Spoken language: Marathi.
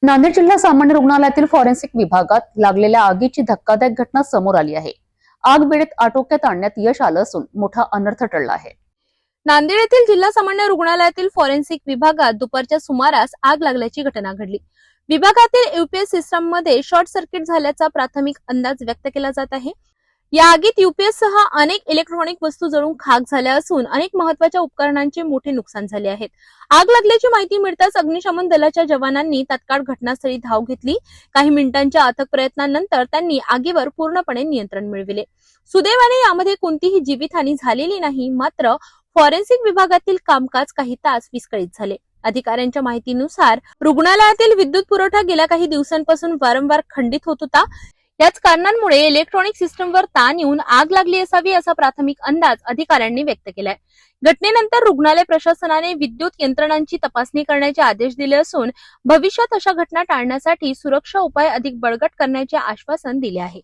नांदेड जिल्हा सामान्य रुग्णालयातील फॉरेन्सिक विभागात लागलेल्या आगीची धक्कादायक घटना समोर आली आहे। आग वेळेत आटोक्यात आणण्यात यश आलं असून मोठा अनर्थ टळला आहे। नांदेड येथील जिल्हा सामान्य रुग्णालयातील फॉरेन्सिक विभागात दुपारच्या सुमारास आग लागल्याची घटना घडली। विभागातील यूपीएस सिस्टम मध्ये शॉर्ट सर्किट झाल्याचा प्राथमिक अंदाज व्यक्त केला जात आहे। या आगीत यूपीएस सह अनेक इलेक्ट्रॉनिक वस्तू जळून खाक झाल्या असून अनेक महत्त्वाच्या उपकरणांचे मोठे नुकसान झाले आहेत। आग लागल्याची माहिती मिळताच अग्निशमन दलाच्या जवानांनी तात्काळ घटनास्थळी धाव घेतली। काही मिनिटांच्या अथक प्रयत्नांनंतर त्यांनी आगीवर पूर्णपणे नियंत्रण मिळविले। सुदैवाने यामध्ये कोणतीही जीवितहानी झालेली नाही, मात्र फॉरेन्सिक विभागातील कामकाज काही तास विस्कळीत झाले। अधिकाऱ्यांच्या माहितीनुसार रुग्णालयातील विद्युत पुरवठा गेल्या काही दिवसांपासून वारंवार खंडित होत होता। याच कारणांमुळे इलेक्ट्रॉनिक सिस्टमवर ताण येऊन आग लागली असावी असा प्राथमिक अंदाज अधिकाऱ्यांनी व्यक्त केलाय। घटनेनंतर रुग्णालय प्रशासनाने विद्युत यंत्रणांची तपासणी करण्याचे आदेश दिले असून भविष्यात अशा घटना टाळण्यासाठी सुरक्षा उपाय अधिक बळकट करण्याचे आश्वासन दिले आहे।